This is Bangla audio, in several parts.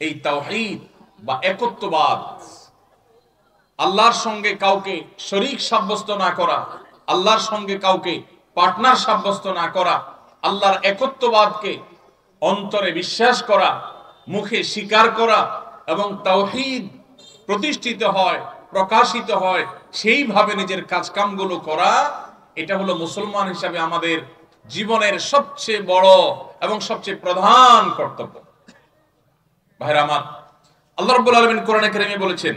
এই তাওহীদ বা একত্ববাদ, আল্লাহর সঙ্গে কাউকে শরীক সাব্যস্ত না করা, আল্লাহর সঙ্গে কাউকে পার্টনার সাব্যস্ত না করা, আল্লাহর একত্ববাদকে অন্তরে বিশ্বাস করা, মুখে স্বীকার করা এবং তাওহীদ প্রতিষ্ঠিত হয়, প্রকাশিত হয়, সেইভাবে নিজের কাজকামগুলো করা, এটা হলো মুসলমান হিসাবে আমাদের জীবনের সবচেয়ে বড় এবং সবচেয়ে প্রধান কর্তব্য। ভাইরা আমার, আল্লাহ রাব্বুল আলামিন কোরআনে কারীমে বলেছেন,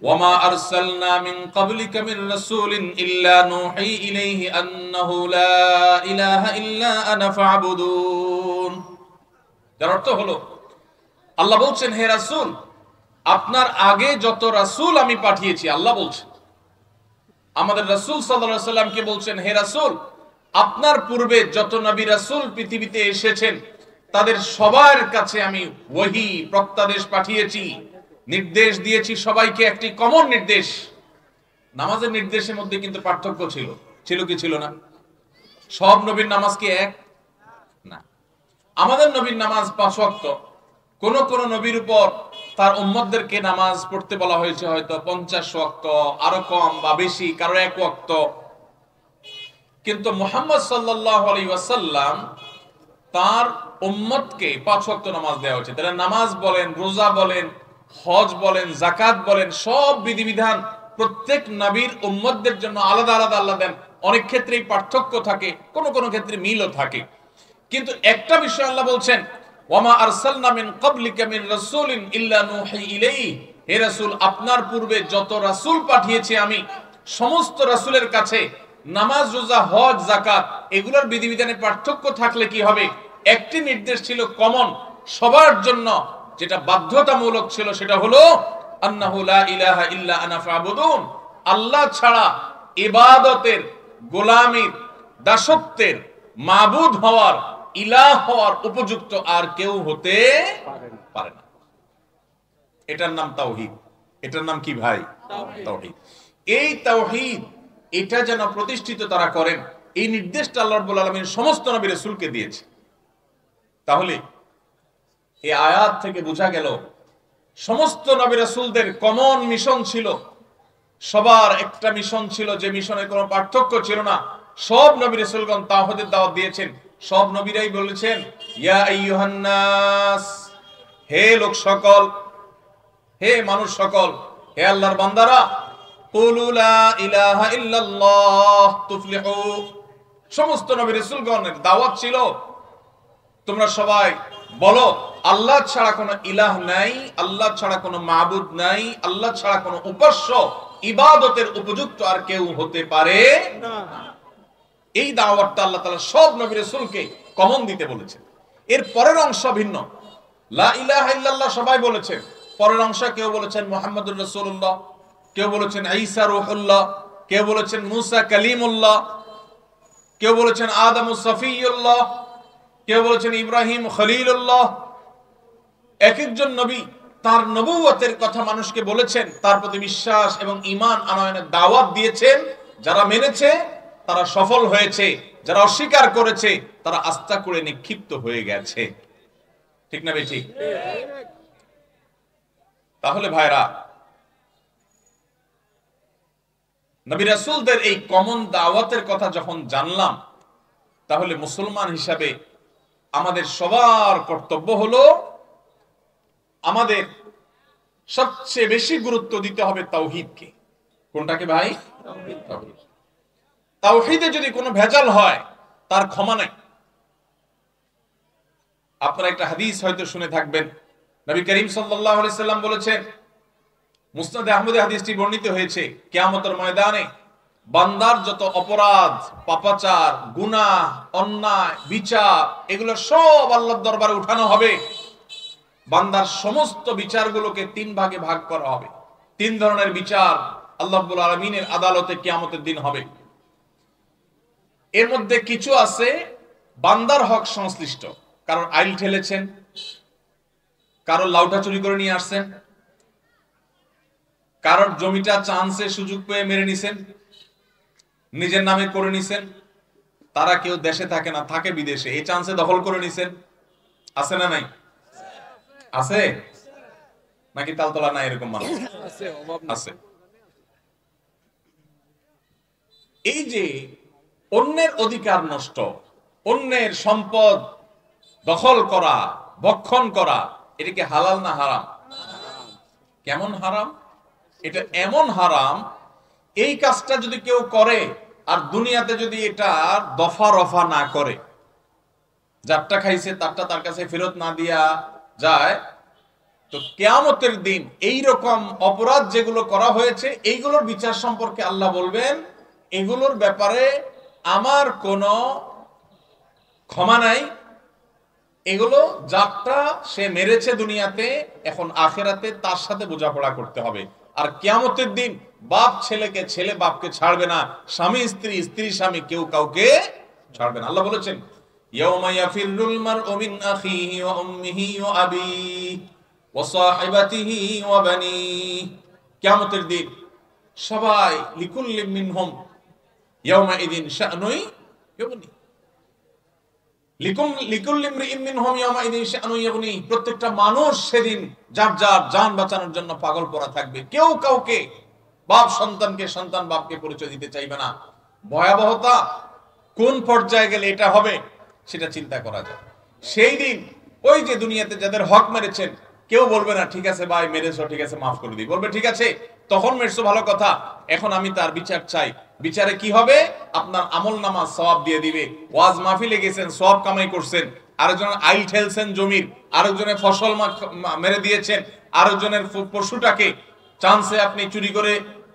ওয়ামা আরসালনা মিন ক্বাবলিকা মির রাসূলিন ইল্লা নূহি ইলাইহি আন্নাহু লা ইলাহা ইল্লা আনা ফা'বুদুন। যার অর্থ হলো, আল্লাহ বলছেন, হে রাসূল, আপনার আগে যত রাসূল আমি পাঠিয়েছি, আল্লাহ বলছেন আমাদের রাসূল সাল্লাল্লাহু আলাইহি সাল্লামকে বলছেন, হে রাসূল, আপনার পূর্বে যত নবী রাসূল পৃথিবীতে এসেছেন তাদের সবার কাছে আমি ওহী প্রত্যাদেশ পাঠিয়েছি, নির্দেশ দিয়েছি সবাইকে একটি কমন নির্দেশ। নামাজের নির্দেশের মধ্যে কিন্তু পার্থক্য ছিল, ছিল কি ছিল না? সব নবীর নামাজ কি এক না? আমাদের নবীর নামাজ 5 ওয়াক্ত, কোন কোন নবীর উপর তার উম্মতদেরকে নামাজ পড়তে বলা হয়েছে হয়তো 50 ওয়াক্ত, আরো কম বা বেশি, কারো 1 ওয়াক্ত। কিন্তু মুহাম্মদ সাল্লাল্লাহু আলাইহি ওয়াসাল্লাম তার উম্মতকে 5 ওয়াক্ত নামাজ দেওয়া হয়েছে। তারা নামাজ বলেন, রোজা বলেন, হজ বলেন, যাকাত বলেন, সব বিধিবিধান প্রত্যেক নবীর উম্মতদের জন্য আলাদা আলাদা আল্লাহ দেন। অনেক ক্ষেত্রেই পার্থক্য থাকে, কোন কোন ক্ষেত্রে মিলও থাকে। কিন্তু একটা বিষয় আল্লাহ বলছেন, ওয়ামা আরসালনা মিন ক্বাবলিকা মির রাসূলিন ইল্লা নূহি ইলাইহি, হে রাসূল, আপনার পূর্বে যত রাসূল পাঠিয়েছি আমি, সমস্ত রাসূলের কাছে নামাজ, রোজা, হজ, যাকাত এগুলোর বিধিবিধানে পার্থক্য থাকলে কি হবে? একটি নির্দেশ ছিল কমন সবার জন্য, যেটা বাধ্যতামূলক ছিল, সেটা হলো আন্নাহু লা ইলাহা ইল্লা আনা ফা'বুদুন। আল্লাহ ছাড়া ইবাদতের, গোলামীর, দাসত্বের, মাবুদ হওয়ার, ইলাহ হওয়ার উপযুক্ত আর কেউ হতে পারে না। এটার নাম তাওহীদ। এটার নাম কি ভাই? তাওহীদ। এই তাওহীদ, এটা যেন প্রতিষ্ঠিত তারা করেন, এই নির্দেশটা আল্লাহ রাব্বুল আলামিন সমস্ত নবী রাসূলকে দিয়েছে। তাহলে এই আয়াত থেকে বোঝা গেল সমস্ত নবী রাসূলদের কমন মিশন ছিল, সবার একটা মিশন ছিল, যে মিশনে কোনো পার্থক্য ছিল না। সব নবী রাসূলগণ তাওহীদের দাওয়াত দিয়েছেন। সব নবীরাই বলেছেন, ইয়া আইয়ুহান নাস, হে লোক সকল, হে মানুষ সকল, হে আল্লাহর বান্দারা, কুলু লা ইলাহা ইল্লাল্লাহ তুফলিহু। সমস্ত নবী রাসূলগণের দাওয়াত ছিল, তোমরা সবাই বলো আল্লাহ ছাড়া কোনো ইলাহ নাই, আল্লাহ ছাড়া কোনো মাবুদ নাই, আল্লাহ ছাড়া কোনো উপাস্য, ইবাদতের উপযুক্ত আর কেউ হতে পারে না। এই দাওয়াতটা আল্লাহ তাআলা সব নবী রাসূলকে কমন দিতে বলেছেন। এর পরের অংশ ভিন্ন। লা ইলাহা ইল্লাল্লাহ সবাই বলেছেন, পরের অংশ কেউ বলেছেন মুহাম্মদুর রাসূলুল্লাহ, কেউ বলেছেন ঈসা রূহুল্লাহ, কেউ বলেছেন মুসা কালিমুল্লাহ, কেউ বলেছেন আদম সফিউল্লাহ, কেউ বলেছেন ইব্রাহিম খলিলুল্লাহ। এক একজন নবী তার নবুয়তের কথা মানুষকে বলেছেন, তার প্রতি বিশ্বাস এবং ঈমান আনয়নের দাওয়াত দিয়েছেন। যারা মেনেছে তারা সফল হয়েছে, যারা অস্বীকার করেছে তারা আস্থা করে নিক্ষিপ্ত হয়ে গেছে। ঠিক না বেঠিক? তাহলে ভাইরা, নবী রাসূলদের এই কমন দাওয়াতের কথা যখন জানলাম, তাহলে মুসলমান হিসাবে আমাদের সবার কর্তব্য হলো আমাদের সবচেয়ে বেশি গুরুত্ব দিতে হবে তাওহীদকে। কোনটাকে ভাই? তাওহীদ। তাওহীদে যদি কোনো ভেজাল হয় তার ক্ষমা নাই। আপনারা একটা হাদিস হয়তো শুনে থাকবেন, নবী করিম সাল্লাল্লাহু আলাইহি সাল্লাম বলেছেন, মুসনাদে আহমদে হাদিসটি বর্ণিত হয়েছে, কিয়ামতের ময়দানে বান্দার যত অপরাধ, পাপাচার, গুনাহ, অন্যায়, বিচার, এগুলো সব আল্লাহর দরবারে উঠানো হবে। বান্দার সমস্ত বিচারগুলোকে 3 ভাগে ভাগ করা হবে। 3 ধরনের বিচার আল্লাহ রাব্বুল আলামিনের আদালতে কিয়ামতের দিন হবে। এর মধ্যে কিছু আছে বান্দার হক সংশ্লিষ্ট, কারণ আইল ঠেলেছেন, কারো লাউটা চুরি করে নিয়ে আসছেন, কারোর জমিটা চান্সে সুযোগ পেয়ে মেরে নিছেন, নিজের নামে করে নিছেন। তারা কেউ দেশে থাকে না, থাকে বিদেশে, এই চান্সে দখল করে নিছেন। আছে না নাই? আছে। নাকি তালতলা না এরকম মানুষ আছে? এই যে অন্যের অধিকার নষ্ট, অন্যের সম্পদ দখল করা, ভক্ষণ করা, এটা কি হালাল না হারাম? কেমন হারাম? এটা এমন হারাম, এই কাজটা যদি কেউ করে আর দুনিয়াতে যদি এটা দফা রফা না করে, যারটা খাইছে তারটা তার কাছে ফেরত না দিয়া যায়, তো কিয়ামতের দিন এই রকম অপরাধ যেগুলো করা হয়েছে এইগুলোর বিচার সম্পর্কে আল্লাহ বলবেন, এগুলোর ব্যাপারে আমার কোনো ক্ষমা নাই। এগুলো যারটা সে মেরেছে দুনিয়াতে, এখন আখেরাতে তার সাথে বোঝাপড়া করতে হবে। আর কিয়ামতের দিন বাপ ছেলেকে, ছেলে বাপকে ছাড়বে না, স্বামী স্ত্রী, স্ত্রী স্বামী, কেউ কাউকে ছাড়বে না। আল্লাহ বলেছেন ইয়াউমা ইয়াফিরুল মারউ মিন আখিহি ওয়া উম্মিহি ওয়া আবিহি ওয়া সাহিবাতিহি ওয়া বানিহি। কিয়ামতের দিন সবাই লিকুল্লি মিনহুম ইয়াউমা ইদিন শা'নুই ইউগনি, প্রত্যেকটা মানুষ সেদিন যার যার জান বাঁচানোর জন্য পাগল পড়া থাকবে। কেউ কাউকে, বাপ সন্তানকে, সন্তান বাপকে পরিচয় দিতে চাইবে না। ভয়াবহতা কোন পর্যায়ে গেলে এটা হবে সেটা চিন্তা করা যায়। সেই দিন ওই যে দুনিয়াতে যাদের হক মেরেছেন, কেউ বলবে না ঠিক আছে ভাই মেরেছো, ঠিক আছে মাফ করে দিই, বলবে ঠিক আছে তখন মেরেছো ভালো কথা, এখন আমি তার বিচার চাই। বিচারে কি হবে? আপনার আমল নামা সওয়াব দিয়ে দিবে। ওয়াজ মাহফিলে গেছেন, সওয়াব কামাই করছেন, আরেকজন আইল ঠেলছেন জমির, আরেকজনের ফসল মেরে দিয়েছেন, আরেকজনের পশুটাকে চান্সে আপনি চুরি করে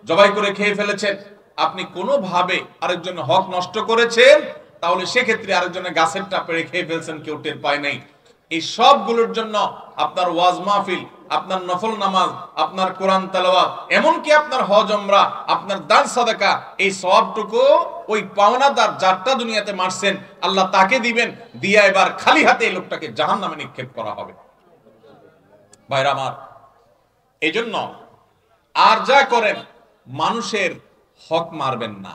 জবাই করে খেয়ে ফেলেছেন, আপনি কোনোভাবে আরেকজনের হক নষ্ট করেছেন, তাহলে সেক্ষেত্রে আরেকজনের গাছেরটা পেড়ে খেয়ে ফেলছেন, কেউ টের পায় নাই। এই সবগুলোর জন্য আপনার ওয়াজ মাহফিল, আপনার নফল নামাজ, আপনার কোরআন তেলাওয়াত, এমনকি আপনার হজ উমরা, আপনার দান সাদাকা, এই সওয়াবটুকু ওই পাওনাদার যারটা দুনিয়াতে মারছেন আল্লাহ তাকে দিবেন, দিয়া এবার খালি হাতে এই লোকটাকে জাহান্নামে নিক্ষেপ করা হবে। ভাইরা আমার, এই জন্য আর যা করেন মানুষের হক মারবেন না।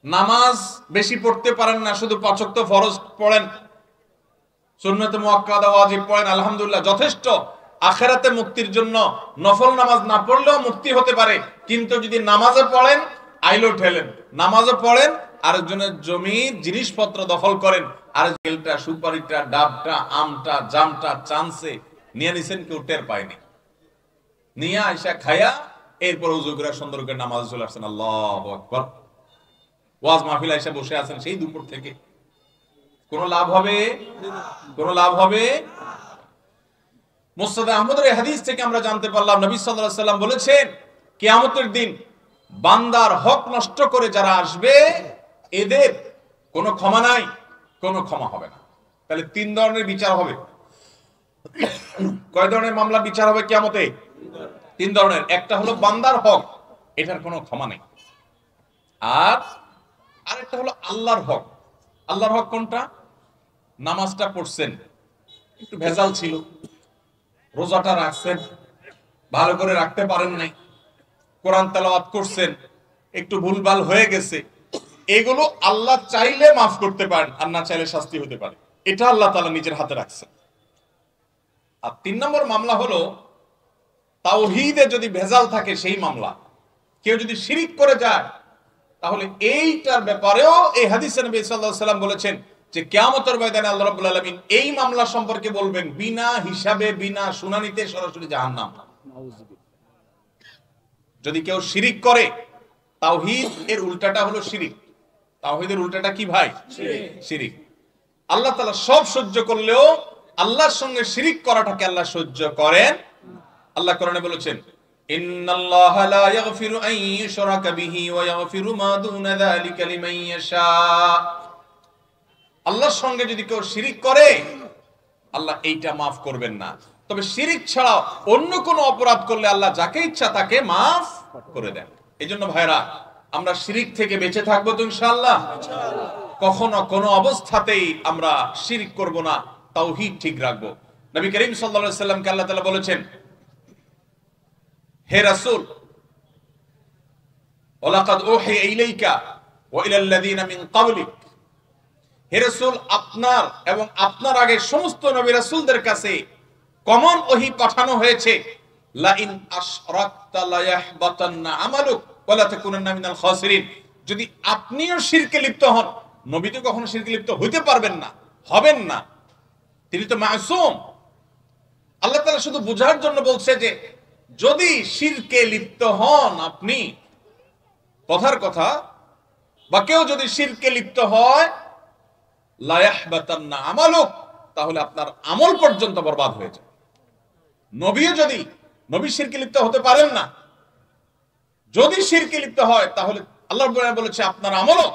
নামাজ বেশি পড়তে পারেন না, শুধু 5 ওয়াক্ত ফরজ পড়েন, সুন্নাতে মুআক্কাদা ওয়াজিব পড়েন, আলহামদুলিল্লাহ যথেষ্ট। আখিরাতে মুক্তির জন্য নফল নামাজ না পড়লেও মুক্তি হতে পারে, কিন্তু যদি নামাজে পড়েন আইলো ঠেলেন, নামাজও পড়েন আরেকজনের জমির জিনিসপত্র দখল করেন, আর গেলটা, সুপারিটা, ডাবটা, আমটা, জামটা চান্সে নিয়ে নিছেন, কেউ টের পায়নি, নিয়ে আয়সা খায়া এরপর ওযু করে সুন্দর করে নামাজ চলে আসছেন। আল্লাহু আকবার। ওয়াজ মাহফিল আয়সা বসে আছেন সেই দুপুর থেকে, কোন লাভ হবে? কোন লাভ হবে? মুসনাদ আহমদের এই হাদিস থেকে আমরা জানতে পারলাম নবী সাল্লাল্লাহু আলাইহি ওয়াসাল্লাম বলেছেন কিয়ামতের দিন বান্দার হক নষ্ট করে যারা আসবে এদের কোনো ক্ষমা নাই, কোনো ক্ষমা হবে না। তাহলে 3 ধরনের বিচার হবে। কয় ধরনের মামলা বিচার হবে কিয়ামতে? 3 ধরনের। একটা হলো বান্দার হক, এটার কোনো ক্ষমা নেই। আর আরেকটা হলো আল্লাহর হক। আল্লাহর হক কোনটা? নামাজটা পড়ছেন, একটু ভেজাল ছিল, রোজাটা রাখছেন, ভালো করে রাখতে পারেন নাই, কোরআন তেলাওয়াত করছেন, একটু ভুলভাল হয়ে গেছে, এগুলো আল্লাহ চাইলে মাফ করতে পারেন, আর না চাইলে শাস্তি হতে পারে। এটা আল্লাহ তাআলা নিজের হাতে রাখছেন। আর 3 নম্বর মামলা হলো তাওহীদে যদি ভেজাল থাকে, সেই মামলা। কেউ যদি শিরিক করে যায়, তাহলে এইটার ব্যাপারেও এই হাদিসে নবী সাল্লাল্লাহু আলাইহি ওয়াসাল্লাম বলেছেন যে কিয়ামতের ময়দানে আল্লাহ রাব্বুল আলামিন এই মামলা সম্পর্কে বলবেন বিনা হিসাবে, বিনা শুনানিতে সরাসরি জাহান্নাম। যদি কেউ শিরিক করে, তাওহীদ এর উল্টাটা হলো শিরিক। তাওহীদের উল্টাটা কি ভাই? শিরিক। আল্লাহ তাআলা সব সহ্য করলেও আল্লাহর সঙ্গে শিরিক করাটাকে আল্লাহ সহ্য করেন। আল্লাহ কোরআনে বলেছেন ইন্নাল্লাহা লা ইয়াগফিরু আন ইউশরাকা বিহি ওয়া ইয়াগফিরু মা দুনা যালিকা লিমান ইয়াশা। আল্লাহর সঙ্গে যদি কেউ শিরিক করে আল্লাহ এইটা মাফ করবেন না। তবে শিরিক ছাড়াও অন্য কোনো অপরাধ করলে আল্লাহ যাকে ইচ্ছা তাকে মাফ করে দেন। এইজন্য ভাইরা, আমরা শিরিক থেকে বেঁচে থাকবো তো ইনশাআল্লাহ। কখনো কোনো অবস্থাতেই আমরা শিরিক করব না, তাওহীদ ঠিক রাখবো। নবী করিম সাল্লাল্লাহু আলাইহি সাল্লামকে আল্লাহ তাআলা বলেছেন, হে রাসূল, ওয়ালাকাদ উহিয়া ইলাইকা ওয়া ইলাল লাযিনা মিন ক্বাবলিক, হে রাসূল, আপনার এবং আপনার আগে সমস্ত নবী রাসূলদের কাছে কমন ওহী পাঠানো হয়েছে লা ইন আশরাকতা লা ইয়াহবাতান্না আমালুক ওয়া লা তাকুনান্না মিনাল খাসিরিন। যদি আপনিও শিরকে লিপ্ত হন, নবী তো কখনো শিরকে লিপ্ত হইতে পারবেন না, হবেন না, তিনি তো মাসুম। আল্লাহ তাআলা শুধু বোঝার জন্য বলছে যে যদি শিরকে লিপ্ত হন আপনি, কথার কথা, বা কেউ যদি শিরকে লিপ্ত হয়, লা ইয়াহবাতান্না আমালুক, তাহলে আপনার আমল পর্যন্ত বরবাদ হয়ে যায়। নবীও যদি নবী শিরকে লিপ্ত হতে পারেন না, যদি শিরকে লিপ্ত হয় তাহলে আল্লাহ বলেছে আপনার আমলও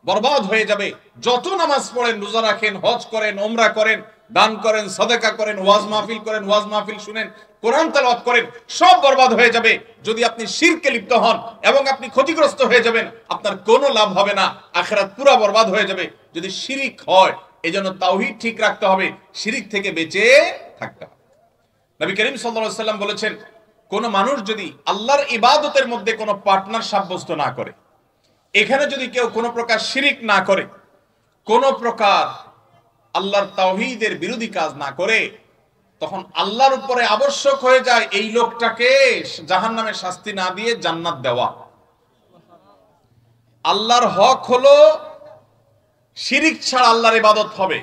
বরবাদ হয়ে যাবে। যত নামাজ পড়েন, রোজা রাখেন, হজ করেন, উমরা করেন, দান করেন, সাদাকা করেন, ওয়াজ মাহফিল করেন, ওয়াজ মাহফিল শুনেন, কোরআন তেলাওয়াত করেন, সব বরবাদ হয়ে যাবে যদি আপনি শিরকে লিপ্ত হন, এবং আপনি ক্ষতিগ্রস্ত হয়ে যাবেন, আপনার কোনো লাভ হবে না, আখিরাত পুরো বরবাদ হয়ে যাবে যদি শিরিক হয়। এজন্য তাওহীদ ঠিক রাখতে হবে, শিরিক থেকে বেঁচে থাকতে হবে। নবী করিম সাল্লাল্লাহু আলাইহি ওয়াসাল্লাম বলেছেন, কোন মানুষ যদি আল্লাহর ইবাদতের মধ্যে কোনো পার্টনার সাব্যস্ত না করে, এখানে যদি কেউ কোনো প্রকার শিরিক না করে, কোনো প্রকার আল্লাহর তাওহীদের বিরোধী কাজ না করে, তখন আল্লাহর উপরে আবশ্যক হয়ে যায় এই লোকটাকে জাহান্নামের শাস্তি না দিয়ে জান্নাত দেওয়া। আল্লাহর হক হলো শিরিক ছাড়া আল্লাহর ইবাদত হবে,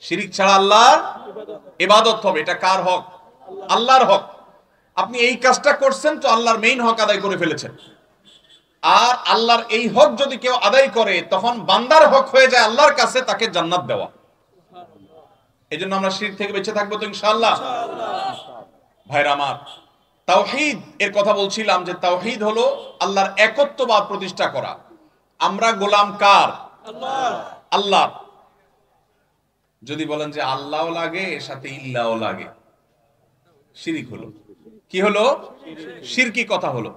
শিরিক ছাড়া আল্লাহর ইবাদত হবে। এটা কার হক? আল্লাহর হক। আপনি এই কাজটা করছেন তো আল্লাহর মেইন হক আদায় করে ফেলেছেন। আর আল্লাহর এই হক যদি কেউ আদায় করে, তখন বান্দার হক হয়ে যায় আল্লাহর কাছে তাকে জান্নাত দেওয়া। এজন্য আমরা শিরক থেকে বেঁচে থাকবো তো ইনশাআল্লাহ। ভাইরা আমার, তাওহীদ এর কথা বলছিলাম যে তাওহীদ হলো আল্লাহর একত্ববাদ প্রতিষ্ঠা করা। আমরা গোলাম কার? আল্লাহ। যদি বলেন যে আল্লাহও লাগে এর সাথে ইল্লাহও লাগে, শিরিক হলো। কি হলো? শিরকি কথা হলো।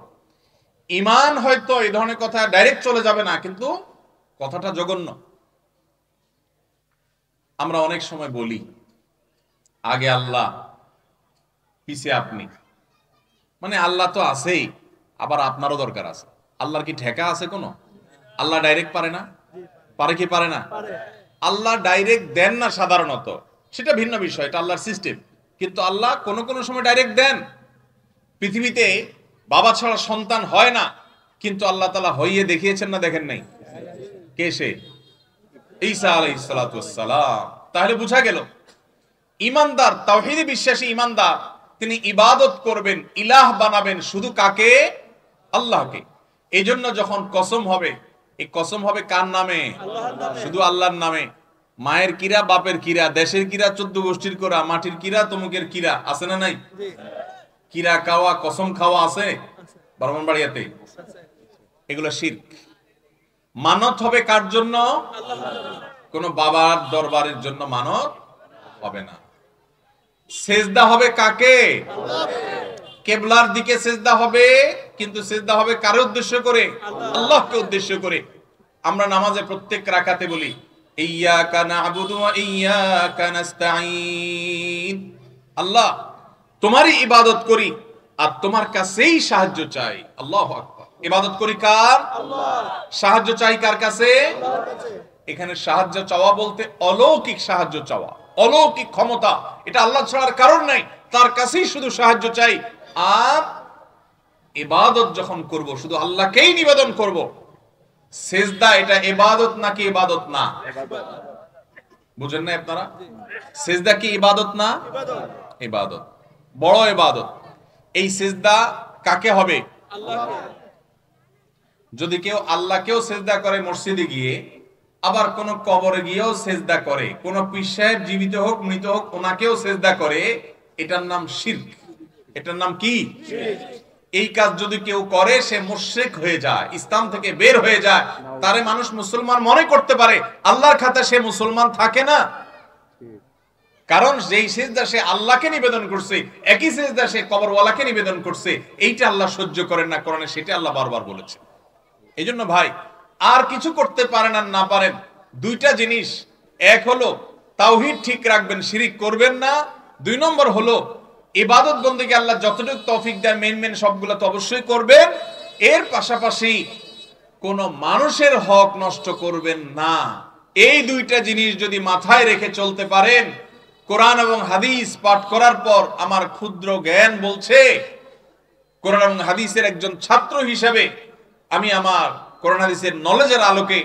ঈমান হয়তো এই ধরনের কথা ডাইরেক্ট চলে যাবে না, কিন্তু কথাটা জঘন্য। আমরা অনেক সময় বলি আগে আল্লাহ পিছে আপনি, মানে আল্লাহ তো আছেই, আবার আপনারও দরকার আছে। আল্লাহর কি ঠেকা আছে কোনো? আল্লাহ ডাইরেক্ট পারে না? পারে কি পারে না? আল্লাহ ডাইরেক্ট দেন না সাধারণত, সেটা ভিন্ন বিষয়, এটা আল্লাহর সিস্টেম। কিন্তু আল্লাহ কোন কোন সময় ডাইরেক্ট দেন। পৃথিবীতে বাবা ছাড়া সন্তান হয় না, কিন্তু আল্লাহ তাআলা হইয়ে দেখিয়েছেন না, দেখেন নাই? কে সে? ঈসা আলাইহিস সালাতু ওয়াস সালাম। তাহলে বোঝা গেল ঈমানদার, তাওহীদে বিশ্বাসী ঈমানদার, তিনি ইবাদত করবেন, ইলাহ বানাবেন শুধু কাকে? আল্লাহকে। এইজন্য যখন কসম হবে, এই কসম হবে কার নামে? শুধু আল্লাহর নামে। মায়ের কিরা, বাপের কিরা, দেশের কিরা, 14 গোষ্ঠীর কিরা, মাটির কিরা, তমুকের কিরা, আছে না নাই? কিরা খাওয়া, কসম খাওয়া আছে ব্রাহ্মণবাড়িয়াতে। এগুলো শিরক। মানত হবে কার জন্য? কোন বাবার দরবারের জন্য মানত হবে না। সেজদা হবে কাকে? কিবলার দিকে সেজদা হবে, কিন্তু সেজদা হবে কার উদ্দেশ্য করে? আল্লাহকে উদ্দেশ্য করে। আমরা নামাজে প্রত্যেক রাকাতে বলি ইয়্যাকা না'বুদু ওয়া ইয়্যাকা নাস্তাঈন। আল্লাহ তোমারই ইবাদত করি আর তোমার কাছেই সাহায্য চাই। আল্লাহু আকবার। ইবাদত করি কার? আল্লাহ। সাহায্য চাই কার কাছে? আল্লাহর কাছে। এখানে সাহায্য চাওয়া বলতে অলৌকিক সাহায্য চাওয়া, অলৌকিক ক্ষমতা, এটা আল্লাহ ছাড়ার কারণ নাই, তার কাছেই শুধু সাহায্য চাই। আর ইবাদত যখন করব শুধু আল্লাহকেই নিবেদন করব। সেজদা এটা ইবাদত নাকি ইবাদত না? বুঝেন না আপনারা? সেজদা কি ইবাদত না? ইবাদত, বড় ইবাদত। এই সেজদা কাকে হবে? আল্লাহকে। যদি কেউ আল্লাহকেও সেজদা করে মসজিদে গিয়ে, আবার কোন কবরে গিয়েও সেজদা করে, কোন পীর সাহেব জীবিত হোক মৃত হোক ওনাকেও সেজদা করে, এটার নাম শিরক। এটার নাম কি? শিরক। এই কাজ যদি কেউ করে সে মুশরিক হয়ে যায়, ইসলাম থেকে বের হয়ে যায়। তারে মানুষ মুসলমান মনে করতে পারে, আল্লাহর খাতায় সে মুসলমান থাকে না। কারণ যেই সেজদা সে আল্লাহকে নিবেদন করছে, একই সেজদা সে কবরওয়ালাকে নিবেদন করছে। এইটা আল্লাহ সহ্য করেন না, কোরআনে সেটা আল্লাহ বারবার বলেছে। এইজন্য ভাই, আর কিছু করতে পারেন আর না পারেন, দুইটা জিনিস, এক হলো তাওহীদ ঠিক রাখবেন, শিরিক করবেন না। 2 নম্বর হলো ইবাদত বন্দেগী আল্লাহ যতটুকু তৌফিক দেয় মেন সবগুলো তো অবশ্যই করবেন। এর পাশাপাশি কোন মানুষের হক নষ্ট করবেন না। এই দুইটা জিনিস যদি মাথায় রেখে চলতে পারেন, কোরআন এবং হাদিস পাঠ করার পর আমার ক্ষুদ্র জ্ঞান বলছে, কোরআন এবং হাদিসের একজন ছাত্র হিসেবে আমি আমার কোরআন হাদিসের নলেজের আলোকে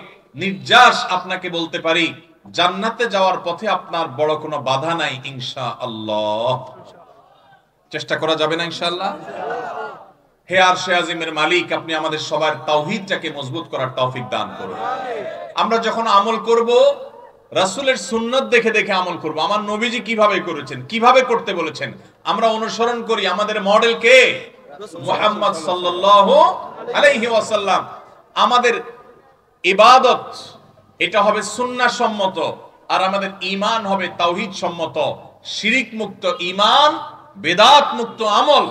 নির্যাস আপনাকে বলতে পারি, জান্নাতে যাওয়ার পথে আপনার বড় কোনো বাধা নাই ইনশাআল্লাহ। চেষ্টা করা যাবে না ইনশাআল্লাহ? হে আরশে আজিমের মালিক, আপনি আমাদের সবার তাওহীদটাকে মজবুত করার তৌফিক দান করুন। আমরা যখন আমল করব, রাসূলের সুন্নাত দেখে দেখে আমল করব। আমার নবীজি কিভাবে করেছেন, কিভাবে করতে বলেছেন, আমরা অনুসরণ করি। আমাদের মডেল কে? মুহাম্মদ সাল্লাল্লাহু আলাইহি ওয়াসাল্লাম। আমাদের ইবাদত এটা হবে সুন্নাহ সম্মত, আর আমাদের ঈমান হবে তাওহীদ সম্মত। শিরিক মুক্ত ঈমান, বেদাত মুক্ত আমল,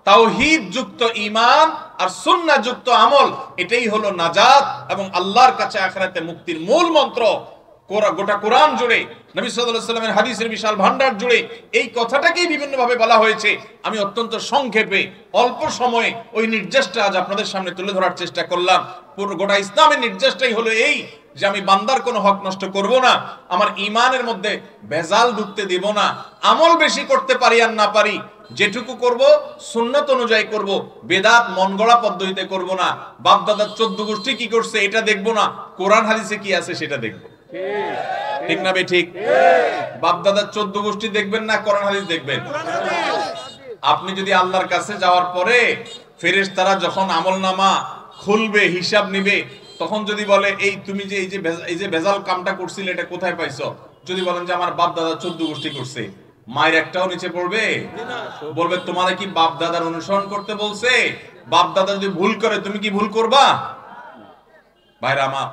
তাওহীদ যুক্ত ঈমান আর সুন্নাহ যুক্ত আমল, এটাই হলো নাজাত এবং আল্লাহর কাছে আখিরাতে মুক্তির মূল মন্ত্র। গোটা কোরআন জুড়ে, নবী সাল্লাল্লাহু আলাইহি ওয়াসাল্লামের হাদিসের বিশাল ভান্ডার জুড়ে এই কথাটাকেই বিভিন্ন ভাবে বলা হয়েছে। আমি অত্যন্ত সংক্ষেপে অল্প সময়ে ওই নির্দেশটা আজ আপনাদের সামনে তুলে ধরার চেষ্টা করলাম। পুরো গোটা ইসলামের নির্দেশটাই হলো এই, যে আমি বান্দার কোনো হক নষ্ট করব না, আমার ঈমানের মধ্যে ভেজাল ঢুকতে দেব না। আমল বেশি করতে পারি আর না পারি, যেটুকু করব সুন্নাত অনুযায়ী করব, বেদাত মন গড়া পদ্ধতিতে করব না। বাপ দাদার 14 গোষ্ঠী কি করছে এটা দেখব না, কোরআন হাদিসে কি আছে সেটা দেখব। ঠিক না বে ঠিক? বাপ দাদার 14 গোষ্ঠী দেখবেন না, কোরআন হাদিস দেখবেন। আপনি যদি আল্লাহর কাছে যাওয়ার পরে ফেরেশতারা যখন আমলনামা খুলবে, হিসাব নিবে, তখন যদি বলে এই তুমি যে এই যে ভেজাল কামটা করছিলে এটা কোথায় পাইছো, যদি বলেন যে আমার বাপ দাদা 14 গোষ্ঠী করছে, মায়ের একটাও নিচে পড়বে? বলবে তোমারে কি বাপ দাদার অনুসরণ করতে বলছে? বাপ দাদা যদি ভুল করে তুমি কি ভুল করবা? ভাইরা আমার,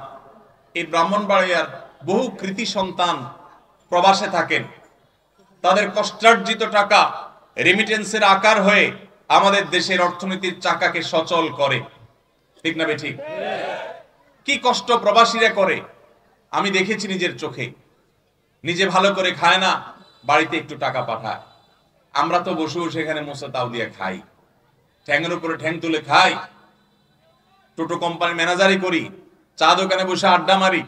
এই ব্রাহ্মণবাড়িয়ার বহু কৃতি সন্তান প্রবাসে থাকেন। তাদের কষ্টার্জিত টাকা রেমিটেন্সের আকার হয়ে আমাদের দেশের অর্থনীতির চাকাকে সচল করে। ঠিক না বে ঠিক? কি কষ্ট প্রবাসীরা করে আমি দেখেছি নিজের চোখে। নিজে ভালো করে খায় না, বাড়িতে একটু টাকা পাঠায়। আমরা তো বসে বসে এখানে মোসা তাও দিয়ে খাই, ঠ্যাঙের উপরে ঠ্যাং তুলে খাই, টোটো কোম্পানি ম্যানেজারই করি, চা দোকানে বসে আড্ডা মারি,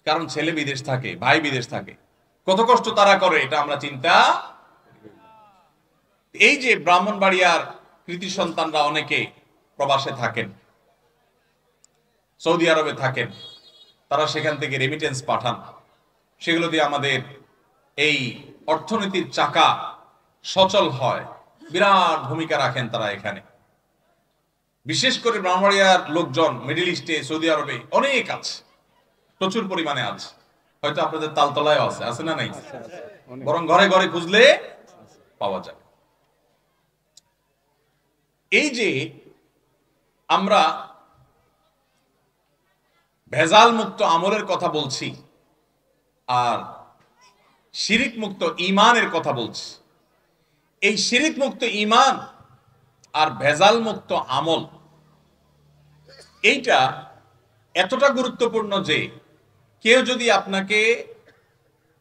কারণ ছেলে বিদেশ থাকে, ভাই বিদেশ থাকে। কত কষ্ট তারা করে এটা আমরা চিন্তা। এই যে ব্রাহ্মণবাড়িয়ার কৃতি সন্তানরা অনেকে প্রবাসে থাকেন, সৌদি আরবে থাকেন, তারা সেখান থেকে রেমিটেন্স পাঠান। সেগুলো দিয়ে আমাদের এই অর্থনীতির চাকা সচল হয়, বিরাট ভূমিকা রাখেন তারা এখানে। বিশেষ করে ব্রাহ্মণবাড়িয়ার লোকজন মিডল ইস্টে, সৌদি আরবে অনেক আছে, প্রচুর পরিমাণে আছে। হয়তো আপনাদের তালতলায় আছে না নাই? বরং ঘরে ঘরে খুঁজলে পাওয়া যায়। এই যে আমরা ভেজাল মুক্ত আমলের কথা বলছি আর শিরিক মুক্ত ঈমানের কথা বলছি, এই শিরিক মুক্ত ঈমান আর ভেজাল মুক্ত আমল এইটা এতটা গুরুত্বপূর্ণ যে কেউ যদি আপনাকে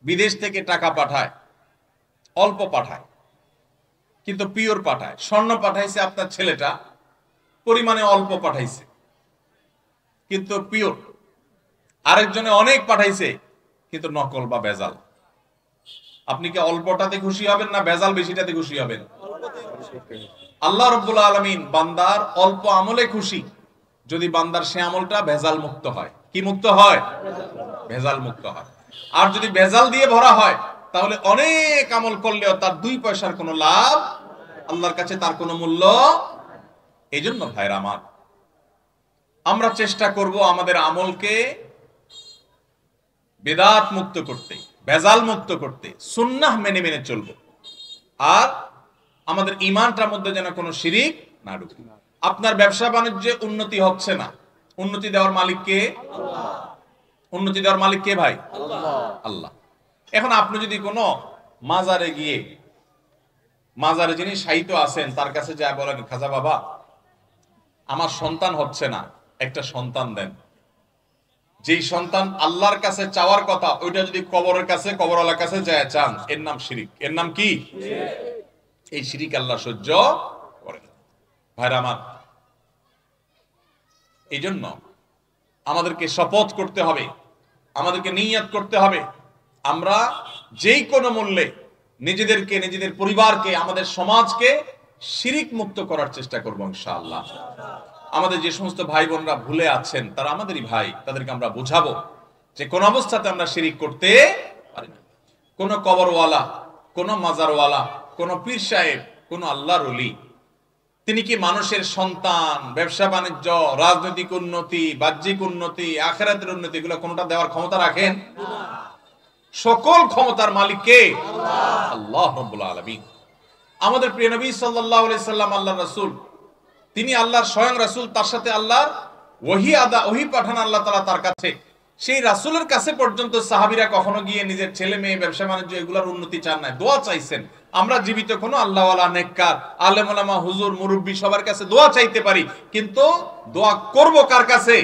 বিদেশ থেকে টাকা পাঠায়, অল্প পাঠায় কিন্তু পিওর পাঠায়, স্বর্ণ পাঠাইছে আপনার ছেলেটা, পরিমাণে অল্প পাঠাইছে কিন্তু পিওর, আরেকজনে অনেক পাঠাইছে কিন্তু নকল বা ভেজাল, আপনি কি অল্পটাতে খুশি হবেন না ভেজাল বেশিটাতে খুশি হবেন? আল্লাহ রাব্বুল আলামিন বান্দার অল্প আমলে খুশি যদি বান্দার সে আমলটা ভেজাল মুক্ত হয়। কি মুক্ত হয়? ভেজাল মুক্ত হয়। আর যদি ভেজাল দিয়ে ভরা হয় তাহলে অনেক আমল করলেও তার 2 পয়সার কোনো লাভ, আল্লাহর কাছে তার কোনো মূল্য। এই জন্য ভাইরা আমার, আমরা চেষ্টা করব আমাদের আমলকে বেদাত মুক্ত করতে, ভেজাল মুক্ত করতে, সুন্নাহ মেনে মেনে চলবো। আর আমাদের ঈমানটার মধ্যে যেন কোনো শিরিক না ঢুকে। আপনার ব্যবসা বাণিজ্যে উন্নতি হচ্ছে না, উন্নতি দেওয়ার মালিক কে? আল্লাহ। উন্নতি দেওয়ার মালিক কে ভাই? আল্লাহ। আল্লাহ। এখন আপনি যদি কোনো মাজারে গিয়ে, মাজারে যিনি শায়িত আছেন তার কাছে যা বলেন, খাজা বাবা আমার সন্তান হচ্ছে না, একটা সন্তান দেন, যেই সন্তান আল্লাহর কাছে চাওয়ার কথা ওইটা যদি কবরের কাছে, কবরওয়ালার কাছে যায় চান, এর নাম শিরিক। এর নাম কি? এই শিরিক আল্লাহ সহ্য করেন। ভাইরা আমার, এই জন্য আমাদেরকে শপথ করতে হবে, আমাদেরকে নিয়ত করতে হবে, আমরা যেই কোনো মূল্যে নিজেদেরকে, নিজেদের পরিবারকে, আমাদের সমাজকে শিরিক মুক্ত করার চেষ্টা করবো ইনশাআল্লাহ। আমাদের যে সমস্ত ভাই বোনরা ভুলে আছেন তারা আমাদেরই ভাই, তাদেরকে আমরা বুঝাবো যে কোন অবস্থাতে আমরা শিরিক করতে পারি না। কোন কবরওয়ালা, কোন মাজারওয়ালা, কোন পীর সাহেব, কোন আল্লাহর ওলি তিনি কি মানুষের সন্তান, ব্যবসা বাণিজ্য, রাজনৈতিক উন্নতি, বাহ্যিক উন্নতি, আখিরাতের উন্নতি এগুলো কোনটা দেওয়ার ক্ষমতা রাখেন? সকল ক্ষমতার মালিক কে? আল্লাহ রাব্বুল আলামিন। আমাদের প্রিয় নবী সাল্লাল্লাহু আলাইহি সাল্লাম আল্লাহর রাসূল, তিনি আল্লাহর স্বয়ং রাসূল, তার সাথে আল্লাহর ওহী পাঠান আল্লাহ তাআলা তার কাছে। সেই রাসূলের কাছে পর্যন্ত সাহাবীরা কখনো গিয়ে নিজের ছেলে মেয়ে, ব্যবসা বাণিজ্য এগুলোর উন্নতি চান না, দোয়া চাইছেন। আমরা জীবিত কোনো আল্লাহওয়ালা, নেককার, আলেম ওলামা, হুজুর, মুরব্বী সবার কাছে দোয়া চাইতে পারি, কিন্তু দোয়া করব কার কাছে?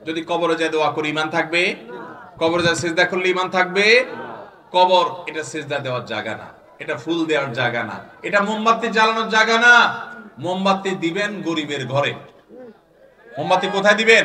যদি কবরে যায় দোয়া করি ঈমান থাকবে? কবরে যায় সিজদা করলে ঈমান থাকবে? কবর এটা সিজদা দেওয়ার জায়গা না, এটা ফুল দেওয়ার জায়গা না, এটা মোমবাতি জ্বালানোর জায়গা না। মোমবাতি দিবেন গরিবের ঘরে। মোমবাতি কোথায় দিবেন?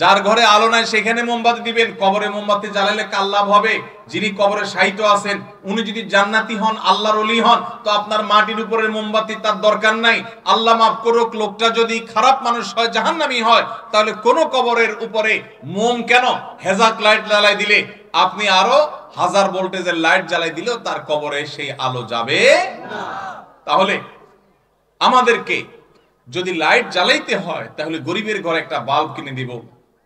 যার ঘরে আলো নাই সেখানে মোমবাতি দিবেন। কবরে মোমবাতি জ্বালালে কার লাভ হবে? যিনি কবরে শায়িত আছেন উনি যদি জান্নাতি হন, আল্লাহর ওলি হন, তো আপনার মাটির উপরের মোমবাতি তার দরকার নাই। আল্লাহ মাফ করুক, লোকটা যদি খারাপ মানুষ হয়, জাহান্নামী হয়, তাহলে কোন কবরের উপরে মোম কেন? হেজাক লাইট জ্বালাই দিলে, আপনি আরো 1000 ভোল্টেজের লাইট জ্বালাই দিলেও তার কবরে সেই আলো যাবে না। তাহলে আমাদেরকে যদি লাইট জ্বালাইতে হয় তাহলে গরিবের ঘরে একটা বাল্ব কিনে দিব,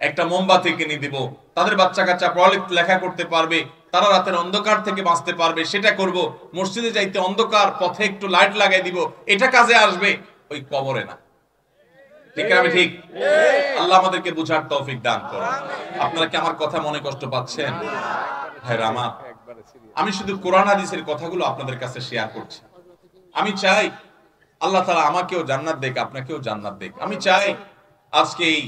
একটা মোমবাতি কিনে দিব, তাদের বাচ্চা কাচ্চা পড়ালেখা করতে পারবে, তারা রাতের অন্ধকার থেকে বাঁচতে পারবে, সেটা করব। মসজিদে যাইতে অন্ধকার, পথে একটু লাইট লাগাই দিব, এটা কাজে আসবে, ওই কবরে না। ঠিক আছে? ঠিক। আল্লাহ আমাদেরকে বুঝার তৌফিক দান করুন। আপনারা কি আমার কথা মনে কষ্ট পাচ্ছেন? ভাইরা আমার, আমি শুধু কোরআন হাদিসের কথাগুলো আপনাদের কাছে শেয়ার করছি। আমি চাই আল্লাহ তাআলা আমাকেও জান্নাত দেখ, আপনাকেও জান্নাত দেখ। আমি চাই আজকে এই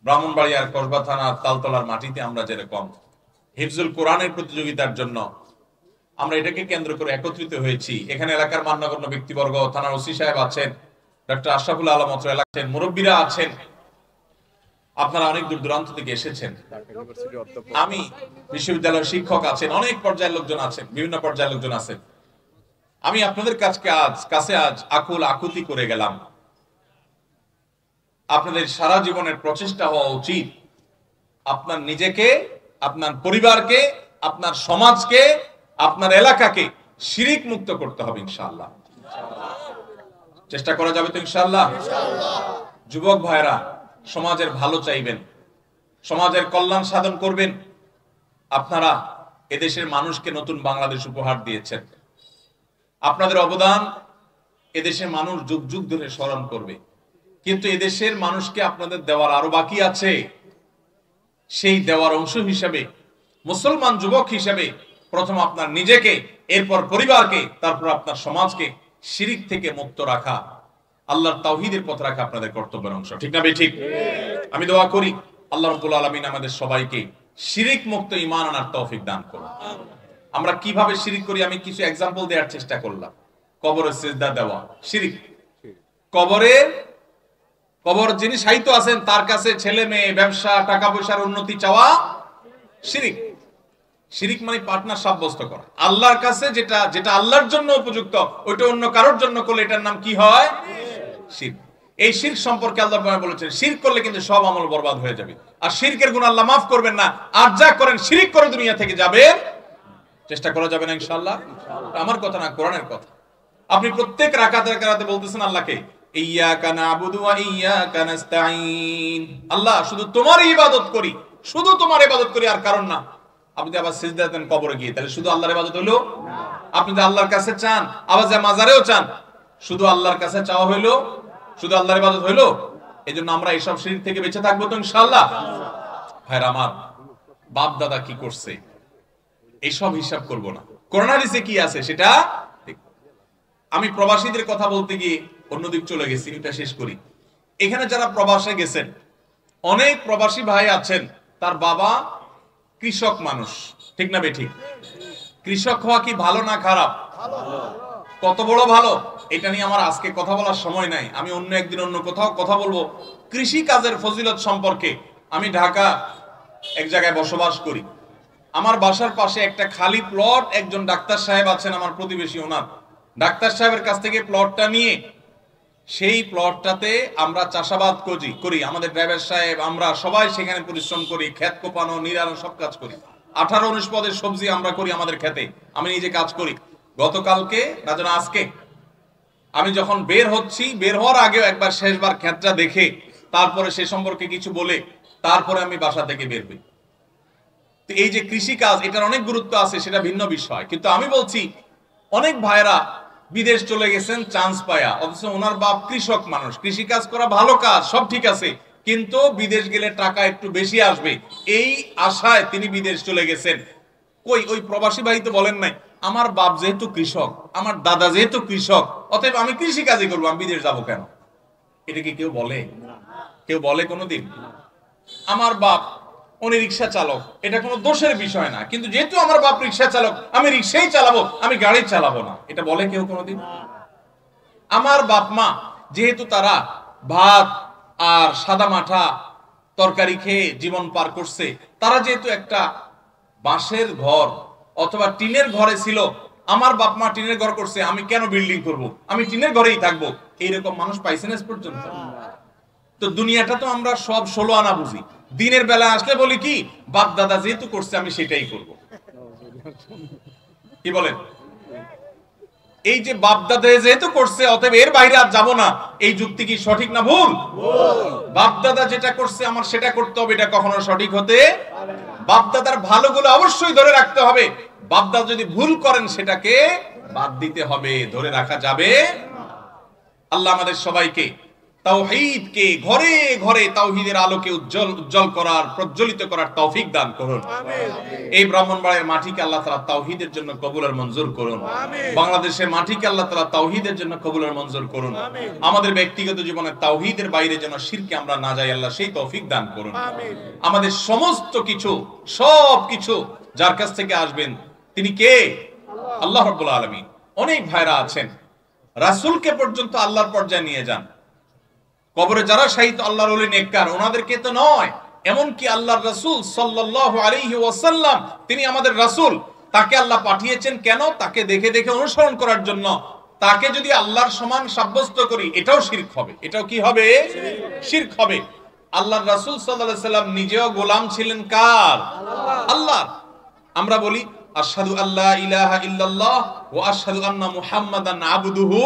ব্রাহ্মণবাড়িয়ার কসবা থানার তালতলার মাটিতে আমরা যেরকম হিফজুল কোরআনের প্রতিযোগিতার জন্য আমরা এটাকে কেন্দ্র করে একত্রিত হয়েছি, এখানে এলাকার মান্যগণ্য ব্যক্তিবর্গ, থানার ওসি সাহেব আছেন, ডক্টর আশরাফুল আলম অত্র এলাকার মুরব্বীরা আছেন, আপনারা অনেক দূর দূরান্ত থেকে এসেছেন। আমি বিশ্ববিদ্যালয়ের শিক্ষক আছেন, অনেক পর্যায়ের লোকজন আছেন, বিভিন্ন পর্যায়ের লোকজন আছেন। আমি আপনাদের কাছে আজ আকুল আকুতি করে গেলাম। আপনাদের সারা জীবনের প্রচেষ্টা হওয়া উচিত আপনার নিজেকে, আপনার পরিবারকে, আপনার সমাজকে, আপনার এলাকাকে শিরিক মুক্ত করতে হবে ইনশাআল্লাহ। চেষ্টা করা যাবে তো ইনশাআল্লাহ? যুবক ভাইরা, সমাজের ভালো চাইবেন, সমাজের কল্যাণ সাধন করবেন। আপনারা এদেশের মানুষকে নতুন বাংলাদেশ উপহার দিয়েছেন। আপনাদের অবদান এদেশের মানুষ যুগ যুগ ধরে স্মরণ করবে, কিন্তু এদেশের মানুষকে আপনাদের দেওয়ার আরো বাকি আছে। সেই দেওয়ার অংশ হিসেবে, মুসলমান যুবক হিসেবে প্রথম আপনার নিজেকে, এরপর পরিবারকে, তারপর আপনার সমাজকে শিরিক থেকে মুক্ত রাখা, আল্লাহর তাওহীদের পথ রাখা আপনাদের কর্তব্যের অংশ। ঠিক না ভাই? ঠিক। আমি দোয়া করি আল্লাহ রাব্বুল আলামিন আমাদের সবাইকে শিরিক মুক্ত ঈমান আনার তৌফিক দান করুন। আমরা কিভাবে শিরিক করি আমি কিছু এক্সাম্পল দেওয়ার চেষ্টা করলাম। কবরে সিজদা দেওয়া শিরিক। কবর যিনি শায়িত আছেন তার কাছে ছেলে মেয়ে, ব্যবসা, টাকা পয়সার উন্নতি চাওয়া শিরিক। শিরিক মানে পার্টনার সাব্যস্ত করা। আল্লাহর কাছে যেটা আল্লাহর জন্য উপযুক্ত, ওইটা অন্য কারোর জন্য করলে এটার নাম কি হয়? শিরক। এই শিরক সম্পর্কে আল্লাহ বলেছেন, শিরক করলে কিন্তু সব আমল বরবাদ হয়ে যাবে। আর শিরকের গুনাহ আল্লাহ মাফ করবেন না। আর যা করেন শিরক করে দুনিয়া থেকে যাবেন। চেষ্টা করা যাবে না ইনশাআল্লাহ? আমার কথা না, কোরআনের কথা। আপনি প্রত্যেক রাকাতে বলতেছেন আল্লাহকে, ইয়্যাকা না'বুদু ওয়া ইয়্যাকা নাস্তাঈন। আল্লাহ শুধু তোমার ইবাদত করি, শুধু তোমার ইবাদত করি, আর কারণ না। আপনি আবার সিজদা দেন কবরে গিয়ে, তাহলে শুধু আল্লাহর ইবাদত হলো? আপনি যে আল্লাহর কাছে চান, আবার যে মাজারেও চান, শুধু আল্লাহর কাছে চাওয়া হইলো? শুধু আল্লাহর ইবাদত হইলো? এজন্য আমরা এইসব শিরক থেকে বেঁচে থাকবো তো ইনশাআল্লাহ। ভাইরা আমার, বাপ দাদা কি করছে এইসব হিসাব করব না, কোরআন হাদিসে কি আছে সেটা দেখব। আমি প্রবাসীদের কথা বলতে গিয়ে অন্যদিক চলে গেছি, এটা শেষ করি। এখানে যারা প্রবাসে গেছেন, অনেক প্রবাসী ভাই আছেন, তার বাবা কৃষক মানুষ। ঠিক না বেঠিক? কৃষক হওয়া কি ভালো না খারাপ? কত বড় ভালো, এটা নিয়ে আমার আজকে কথা বলার সময় নাই। আমি অন্য একদিন অন্য কোথাও কথা বলবো কৃষি কাজের ফজিলত সম্পর্কে। আমি ঢাকা এক জায়গায় বসবাস করি। আমার বাসার পাশে একটা খালি প্লট, একজন ডাক্তার সাহেব আছেন আমার প্রতিবেশী, ওনার ডাক্তার সাহেবের কাছ থেকে প্লটটা নিয়ে সেই প্লটটাতে আমরা চাষাবাদ করি। আমাদের ড্রাইভার সাহেব, আমরা সবাই সেখানে পরিশ্রম করি, ক্ষেত কোপানো, নিড়ানো, সব কাজ করি। 18-19 পদের সবজি আমরা করি আমাদের ক্ষেতে, আমি নিজে কাজ করি। গতকালকে না যেন আজকে আমি যখন বের হচ্ছি, বের হওয়ার আগেও একবার শেষবার ক্ষেতটা দেখে তারপরে সে সম্পর্কে কিছু বলে তারপরে আমি বাসা থেকে বের হই। তো এই যে কৃষি কাজ, এটার অনেক গুরুত্ব আছে, সেটা ভিন্ন বিষয়। কিন্তু আমি বলছি অনেক ভাইরা বিদেশ চলে গেছেন চান্স পায়া, অথচ ওনার বাপ কৃষক মানুষ, কৃষি কাজ করা ভালো কাজ, সব ঠিক আছে, কিন্তু বিদেশ গেলে টাকা একটু বেশি আসবে এই আশায় তিনি বিদেশ চলে গেছেন। কই ওই প্রবাসী ভাই তো বলেন নাই আমার বাপ যেহেতু কৃষক, আমার দাদা যেহেতু কৃষক, অতএব আমি কৃষি কাজই করবো, আমি বিদেশ যাবো কেন? এটা কি কেউ বলে? কেউ বলে কোনোদিন? আমার বাপ উনি রিক্সা চালক, এটা কোনো দোষের বিষয় না, কিন্তু যেহেতু আমার বাপ রিক্সা চালক, আমি রিক্সাই চালাবো, আমি গাড়ি চালাবো না, এটা বলে কেউ কোনোদিন? আমার বাপ মা যেহেতু তারা ভাত আর সাদা মাঠা তরকারি খেয়ে জীবন পার করছে, তারা যেহেতু একটা বাঁশের ঘর অথবা টিনের ঘরে ছিল, আমার বাপ মা টিনের ঘর করছে, আমি কেন বিল্ডিং করব, আমি টিনের ঘরেই থাকবো, এইরকম মানুষ পাইছেন আজ পর্যন্ত? তো দুনিয়াটা তো আমরা সব 16 আনা বুঝি, দিনের বেলা আসলে বলি কি বাপ দাদা যেহেতু করছে আমি সেটাই করব। কি বলেন? এই যে বাপ দাদা যেহেতু করছে অতএব এর বাইরে আর যাবো না, এই যুক্তি কি সঠিক না ভুল? বাপ দাদা যেটা করছে আমার সেটা করতে হবে, এটা কখনো সঠিক হতে পারে না। বাপ দাদার ভালোগুলো অবশ্যই ধরে রাখতে হবে, বাপ দাদা যদি ভুল করেন সেটাকে বাদ দিতে হবে, ধরে রাখা যাবে না। আল্লাহ আমাদের সবাইকে তাওহীদকে ঘরে ঘরে তাওহীদের আলোকে উজ্জ্বল করার, প্রজ্বলিত করার তৌফিক দান করুন। আমিন। এই ব্রাহ্মণবাড়িয়ার মাটিকে আল্লাহ তাআলা তাওহীদের জন্য কবুল আর মঞ্জুর করুন। আমিন। বাংলাদেশের মাটিকে আল্লাহ তাআলা তাওহীদের জন্য কবুল আর মঞ্জুর করুন। আমিন। আমাদের ব্যক্তিগত জীবনে তাওহীদের বাইরে যেন শিরকে আমরা না যাই, আল্লাহ সেই তৌফিক দান করুন। আমিন। আমাদের সমস্ত কিছু, সব কিছু যার কাছ থেকে আসবেন তিনি কে? আল্লাহ রাব্বুল আলামিন। অনেক ভাইরা আছেন রাসূলকে পর্যন্ত আল্লাহর পর্যায়ে নিয়ে যান, কবরে যারা শাহীদ আল্লাহর ওলি নেককার ওনাদেরকে তো নয়, এমনকি আল্লাহর রাসূল সাল্লাল্লাহু আলাইহি ওয়াসাল্লাম তিনি আমাদের রাসূল, তাকে আল্লাহ পাঠিয়েছেন কেন? তাকে দেখে দেখে অনুসরণ করার জন্য। তাকে যদি আল্লাহর সমান সাব্যস্ত করি এটাও শিরক হবে। এটাও কি হবে? শিরক হবে। আল্লাহর রাসূল সাল্লাল্লাহু আলাইহি সাল্লাম নিজেও গোলাম ছিলেন কার? আল্লাহর। আমরা বলি আশহাদু আল্লা ইলাহা ইল্লাল্লাহ ওয়া আশহাদু আন্না মুহাম্মাদান আবদুহু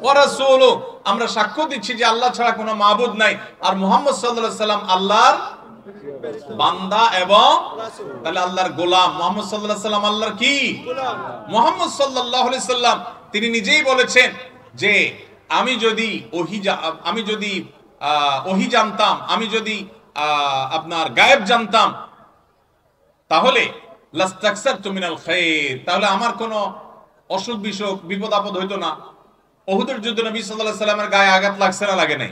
ওয়া রাসূলুহু। আমরা সাক্ষ্য দিচ্ছি যে আল্লাহ ছাড়া কোনো মাবুদ নাই, আর মুহাম্মদ সাল্লাল্লাহু আলাইহি সাল্লাম আল্লাহর বান্দা এবং রাসূল। তাহলে আল্লাহর গোলাম মুহাম্মদ সাল্লাল্লাহু আলাইহি সাল্লাম আল্লাহর কি গোলাম। মুহাম্মদ সাল্লাল্লাহু আলাইহি সাল্লাম তিনি নিজেই বলেছেন যে আমি যদি ওহী জানতাম, আমি যদি আপনার গায়েব জানতাম তাহলে লাস্তাকসারতু মিনাল খায়র, তাহলে আমার কোনো অসুখ বিসুখ বিপদ আপদ হইতো না। উহুদের যুদ্ধে নবী সাল্লাল্লাহু আলাইহি সাল্লামের গায়ে আঘাত লাগছে না লাগে নাই?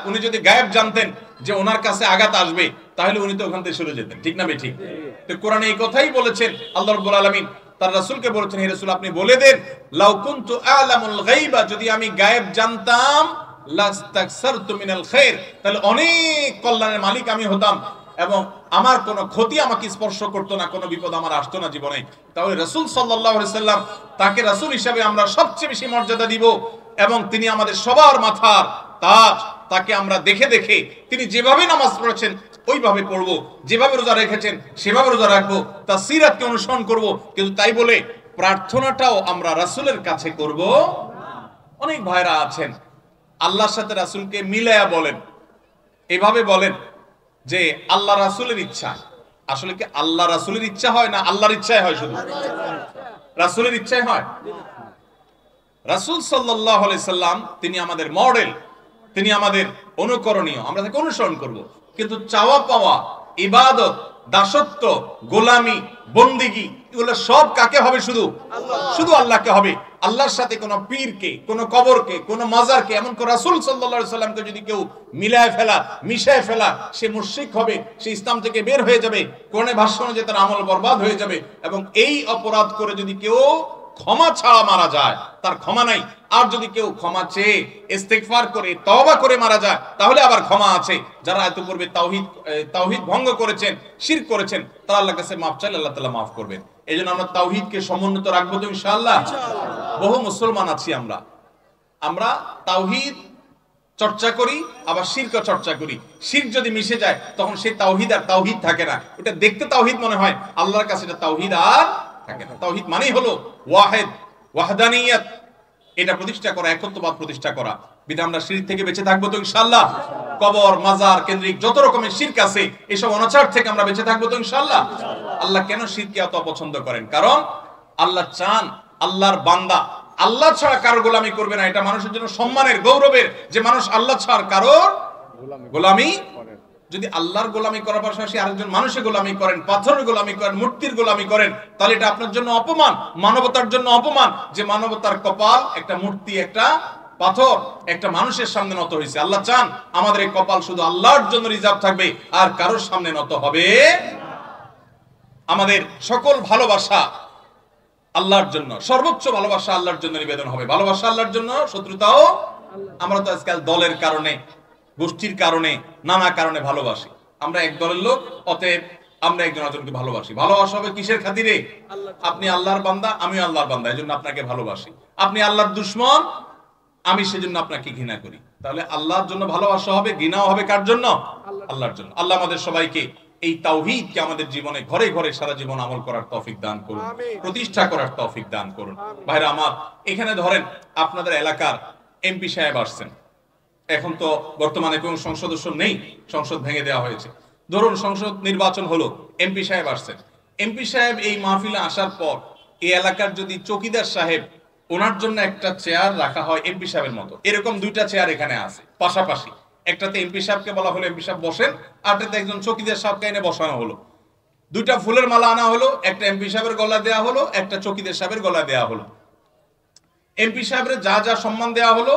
উনি যদি গায়েব জানতেন যে ওনার কাছে আঘাত আসবে তাহলে উনি তো ওখান থেকে সরে যেতেন, ঠিক না বেঠিক? তো কোরআনে এই কথাই বলেছেন, আল্লাহ রাব্বুল আলামিন তার রাসূলকে বলেছেন, হে রাসূল আপনি বলে দেন লাউ কুনতু আ'লামুল গায়বা, যদি আমি গায়েব জানতাম লাস্তাকসারতু মিনাল খায়র, তাহলে অনেক কল্যাণের মালিক আমি হতাম এবং আমার কোনো ক্ষতি আমাকে স্পর্শ করতো না, কোনো বিপদ আমার আসতো না জীবনে। তাহলে রাসূল সাল্লাল্লাহু আলাইহি সাল্লাম তাকে রাসূল হিসেবে আমরা সবচেয়ে বেশি মর্যাদা দিব এবং তিনি আমাদের সবার মাথার তাজ। তাকে আমরা দেখে দেখে তিনি যেভাবে নামাজ পড়েছেন ওইভাবে পড়বো, যেভাবে রোজা রেখেছেন সেভাবে রোজা রাখবো, তার সিরাতকে অনুসরণ করব। কিন্তু তাই বলে প্রার্থনাটাও আমরা রাসূলের কাছে করব। অনেক ভাইরা আছেন আল্লাহর সাথে রাসূলকে মিলায়া বলেন, এভাবে বলেন যে আল্লাহ রাসূলের ইচ্ছা। আসলে কি আল্লাহ রাসূলের ইচ্ছা হয় না আল্লাহর ইচ্ছাই হয়? শুধু রাসূলের ইচ্ছাই হয়। রাসূল সাল্লাল্লাহু আলাইহি সাল্লাম তিনি আমাদের মডেল, তিনি আমাদের অনুকরণীয়, আমরা তাকে অনুসরণ করব। কিন্তু চাওয়া পাওয়া, ইবাদত, দাসত্ব, গোলামি, বন্দিগি এগুলো সব কাকে হবে? শুধু আল্লাহকে হবে। আল্লাহর সাথে কোন পীরকে, কোন কবরকে, কোন মাজারকে, এমন কোন রাসূল সাল্লাল্লাহু আলাইহি সাল্লামকে যদি কেউ মিলায় ফেলা, মিশায় ফেলা, সে মুশরিক হবে, সে ইসলাম থেকে বের হয়ে যাবে, কোরআনে ভাষ্য অনুযায়ী তার আমল বরবাদ হয়ে যাবে। এবং এই অপরাধ করে যদি কেউ ক্ষমা ছাড়া মারা যায় তার ক্ষমা নাই। আর যদি কেউ ক্ষমা চেয়ে ইস্তেগফার করে তওবা করে মারা যায় তাহলে আবার ক্ষমা আছে। যারা এত পূর্বে তাওহীদ ভঙ্গ করেছেন, শিরক করেছেন, তারা আল্লাহর কাছে মাফ চাইলে আল্লাহ তাআলা মাফ করবেন। এইজন্য আমরা তাওহীদকে সমুন্নত রাখবো তো ইনশাআল্লাহ। বহু মুসলমান আছি আমরা তাওহীদ চর্চা করি, আবার শিরক চর্চা করি। শিরক যদি মিশে যায় তখন সেই তাওহীদ আর তাওহীদ থাকে না। ওটা দেখতে তাওহীদ মনে হয়, আল্লাহর কাছে এটা তাওহীদ আর থাকে না। তাওহীদ মানেই হলো ওয়াহিদ, ওয়াহদানিয়ত, এটা প্রতিষ্ঠা করা, একত্ববাদ প্রতিষ্ঠা করা। বিধান আমরা শিরক থেকে বেঁচে থাকবো তো ইনশাআল্লাহ। কবর মাজার কেন্দ্রিক যত রকমের শিরক আছে এসব অনাচার থেকে আমরা বেঁচে থাকবো তো ইনশাআল্লাহ। আল্লাহ কেন শিরককে এত অপছন্দ করেন? কারণ আল্লাহ চান আল্লাহর বান্দা আল্লাহ ছাড়া কারো গোলামি করবে না। এটা মানুষের জন্য সম্মানের, গৌরবের যে মানুষ আল্লাহ ছাড়া কারোর গোলামি। যদি আল্লাহর গোলামি করার পাশাপাশি আরেকজন মানুষের গোলামি করেন, পাথরের গোলামি করেন, মূর্তির গোলামি করেন, তাহলে এটা আপনার জন্য অপমান, মানবতার জন্য অপমান। যে মানবতার কপাল একটা মূর্তি, একটা পাথর, একটা মানুষের সামনে নত হয়েছে। আল্লাহ চান আমাদের এই কপাল শুধু আল্লাহর জন্য রিজার্ভ থাকবে, আর কারোর সামনে নত হবে। আমাদের সকল ভালোবাসা আল্লাহর জন্য, সর্বোচ্চ ভালোবাসা আল্লাহর জন্য নিবেদন হবে। ভালোবাসা আল্লাহর জন্য, শত্রুতাও। আমরা তো আজকাল দলের কারণে, গোষ্ঠীর কারণে, নানা কারণে ভালোবাসি। আমরা এক দলের লোক, অতএব আমরা একজন একজনকে ভালোবাসি। ভালোবাসা হবে কিসের খাতিরে? আপনি আল্লাহর বান্দা, আমিও আল্লাহর বান্দা, এজন্য আপনাকে ভালোবাসি। আপনি আল্লাহর দুশমন, আমি সেজন্য আপনাকে ঘৃণা করি। তাহলে আল্লাহর জন্য ভালোবাসা হবে, ঘৃণাও হবে কার জন্য? আল্লাহর জন্য। আল্লাহ আমাদের সবাইকে এই তাওহীদকে আমাদের জীবনে ঘরে ঘরে সারা জীবন আমল করার তৌফিক দান করুন, প্রতিষ্ঠা করার তৌফিক দান করুন। ভাইরা আমার, এখানে ধরেন আপনাদের এলাকার এমপি সাহেব আসছেন। এখন তো বর্তমানে কোন সংসদ নেই, সংসদ ভেঙে দেওয়া হয়েছে। ধরুন সংসদ নির্বাচন হলো, এমপি সাহেব আসছেন। এমপি সাহেব এই মাহফিলে আসার পর এই এলাকার যদি চৌকিদার সাহেব, ওনার জন্য একটা চেয়ার রাখা হয় এমপি সাহেবের মতো, এরকম দুইটা চেয়ার এখানে আছে পাশাপাশি। একটাতে এমপি সাহেবকে বলা হলো এমপি সাহেব বসেন, আরটাতে একজন চৌকিদার সাহেবকে এনে বসানো হলো। দুইটা ফুলের মালা আনা হলো, একটা এমপি সাহেবের গলা দেয়া হলো, একটা চৌকিদার সাহেবের গলা দেয়া হলো। এমপি সাহেবের যা যা সম্মান দেয়া হলো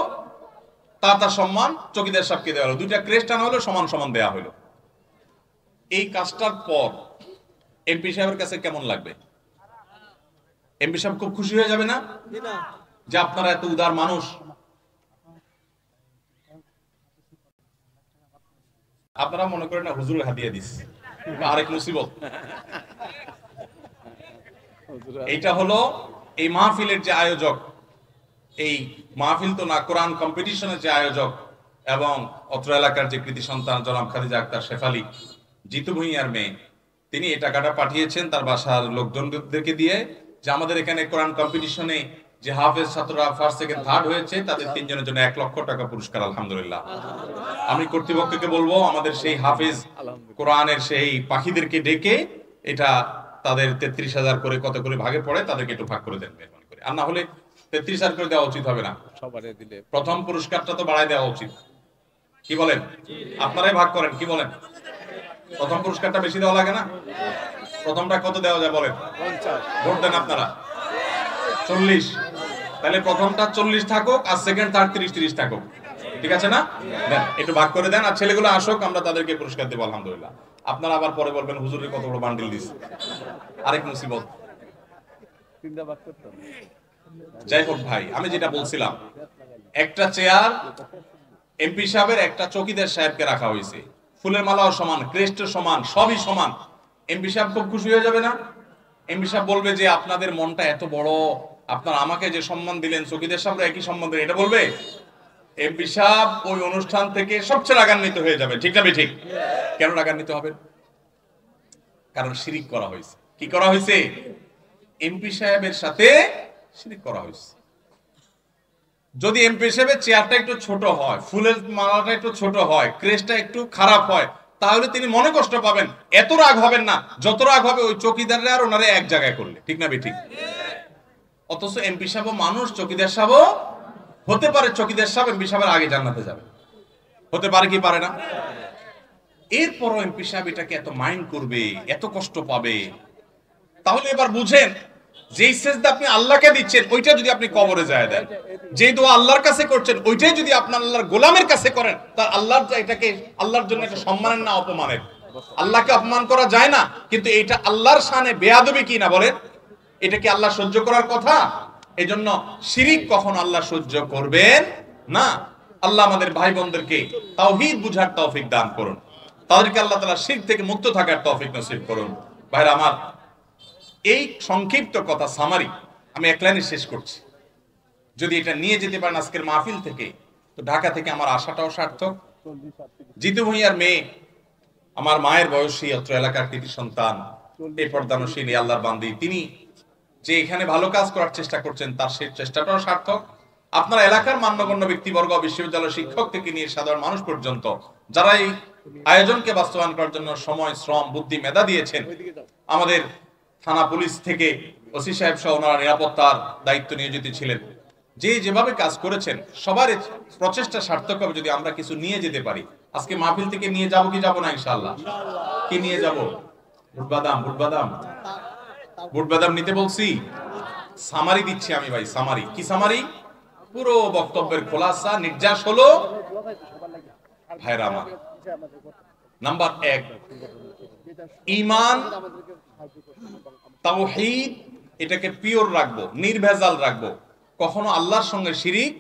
তা সম্মান চৌকিদার সাহেবকে দেওয়া হলো। দুইটা ক্রেস্ট আনা হলো, সমান সমান দেয়া হলো। এই কাজটার পর এমপি সাহেবের কাছে কেমন লাগবে? এমপি সাহেব খুব খুশি হয়ে যাবে না যে আপনারা এত উদার মানুষ? আপনারা মনে করেন না হুজুরের হাদিয়া দিস, আরেক মুসিবত। এইটা হলো এই মাহফিলের যে আয়োজক, এই মাহফিল তো না, কোরআন কম্পিটিশনের যে আয়োজক এবং অত্র এলাকার যে কৃতি সন্তান জনাব খাদিজা আক্তার শেফালি, জিতু ভূঁইয়ার মেয়ে, তিনি এই টাকাটা পাঠিয়েছেন তার বাসার লোকজনদেরকে দিয়ে, যে আমাদের এখানে কোরআন কম্পিটিশনে যে হাফেজ ছাত্ররা ফার্স্ট সেকেন্ড থার্ড হয়েছে তাদের তিনজনের জন্য 1 লক্ষ টাকা পুরস্কার। আলহামদুলিল্লাহ। আমি কর্তৃপক্ষকে বলবো আমাদের সেই হাফেজ কোরআনের সেই পাখিদেরকে ডেকে এটা তাদের 33,000 করে কত করে ভাগে পড়ে তাদেরকে একটু ভাগ করে দেন মেহরবানি করে। আর না হলে 33,000 করে দেওয়া উচিত হবে না, সবারে দিলে প্রথম পুরস্কারটা তো বাড়ায় দেওয়া উচিত। কি বলেন? আপনারাই ভাগ করেন, কি বলেন? প্রথম পুরস্কারটা বেশি দেওয়া লাগে না? প্রথমটা কত দেওয়া যায় বলেন? 50। ভোট দেন আপনারা 40। তাহলে প্রথমটা 40 থাকুক আর সেকেন্ড থার্ড 30 থাকুক, ঠিক আছে না? দেন একটু ভাগ করে দেন। আর ছেলেগুলো আসুক, আমরা তাদেরকে পুরস্কার দেব। আলহামদুলিল্লাহ। আপনারা আবার পরে বলবেন হুজুরের কত বড় বান্ডিল দিস, আরেক মুসিবত। যাই হোক ভাই, আমি যেটা বলছিলাম, একটা চেয়ার এমপি সাহেবের, একটা চৌকিদার সাহেবকে রাখা হয়েছে। ফুলের মালাও সমান, ক্রেস্টও সমান, সবই সমান। এমপি সাহেব খুব খুশি হয়ে যাবে না? এমপি সাহেব বলবে যে আপনাদের মনটা এত বড়, আপনারা আমাকে যে সম্মান দিলেন চৌকিদার সাহেবরা একই সম্মান দিলেন, এটা বলবে? এমপি সাহেব ওই অনুষ্ঠান থেকে সবচেয়ে রাগান্বিত হয়ে যাবে, ঠিক না ঠিক? কেন রাগান্বিত হবে? কারণ শিরিক করা হয়েছে। কি করা হয়েছে? এমপি সাহেবের সাথে শিরিক করা হয়েছে। যদি এমপি সাহেবের চেয়ারটা একটু ছোট হয়, ফুলের মালাটা একটু ছোট হয়, ক্রেস্টটা একটু খারাপ হয়, তাহলে তিনি মনে কষ্ট পাবেন। এত রাগ হবেন না যত রাগ হবে ওই চৌকিদাররা আর ওনারা এক জায়গায় করলে, ঠিক না ঠিক? অথচ এমপি সাহেব মানুষ, চৌকিদার সাহেব হতে পারে চৌকিদার সাহেব এমপি সাহেবের আগে জান্নাতে যাবে, হতে পারে কি পারে না? এরপরও এমপি সাহেব এটাকে এত মাইন্ড করবে, এত কষ্ট পাবে। তাহলে এবার বুঝেন, যেই সেজদা আপনি আল্লাহকে দিচ্ছেন ওইটা যদি আপনি কবরে যায় দেন, যেই দোয়া আল্লাহর কাছে করছেন ওইটাই যদি আপনি আল্লাহর গোলামের কাছে করেন, তার আল্লাহর এটাকে আল্লাহর জন্য একটা সম্মানের না অপমানের? আল্লাহকে অপমান করা যায় না, কিন্তু এটা আল্লাহর শানে বেয়াদবি কি না বলেন? এটা কি আল্লাহ সহ্য করার কথা? এজন্য শিরিক কখনো আল্লাহ সহ্য করবেন না। আল্লাহ আমাদের ভাই বোনদেরকে তাওহীদ বুঝার তৌফিক দান করুন, তাদেরকে আল্লাহ তাআলা শিরক থেকে মুক্ত থাকার তৌফিক নসিব করুন। ভাইরা আমার, এই সংক্ষিপ্ত কথা সামারি আমি এক লাইনে শেষ করছি। যদি এটা নিয়ে যেতে পারেন আজকের মাহফিল থেকে, তো ঢাকা থেকে আমার আশাটাও সার্থক। জিতু ভূঁইয়ার মেয়ে, আমার মায়ের বয়সী, অত্র এলাকার কৃতি সন্তান, এই পর্দানশীল আল্লাহর বান্দি, তিনি যে এখানে ভালো কাজ করার চেষ্টা করছেন, তার সেই চেষ্টাটাও সার্থক। আপনার এলাকার মান্যগণ্য ব্যক্তিবর্গ, বিশ্ববিদ্যালয় শিক্ষক থেকে নিয়ে সাধারণ মানুষ পর্যন্ত যারা এই আয়োজনকে বাস্তবায়ন করার জন্য সময়, শ্রম, বুদ্ধি, মেধা দিয়েছেন, আমাদের থানা পুলিশ থেকে ওসি সাহেব সহ ওনারা নিরাপত্তার দায়িত্ব নিয়োজিত ছিলেন, যে যেভাবে কাজ করেছেন, সবার প্রচেষ্টা সার্থক হবে যদি আমরা কিছু নিয়ে যেতে পারি। আজকে মাহফিল থেকে নিয়ে যাব কি যাব না? ইনশাআল্লাহ। কি নিয়ে যাব? বুট বাদাম। বুট বাদাম, বুট বাদাম নিতে বলছি। সামারি দিচ্ছি আমি ভাই, সামারি। কি সামারি? পুরো বক্তব্যের খোলাসা, নির্যাস হলো ভাইরা আমার। নাম্বার 1, ঈমান তাওহীদ, এটাকে পিওর রাখবো, নির্ভেজাল রাখবো। কখনো আল্লাহর সঙ্গে শিরিক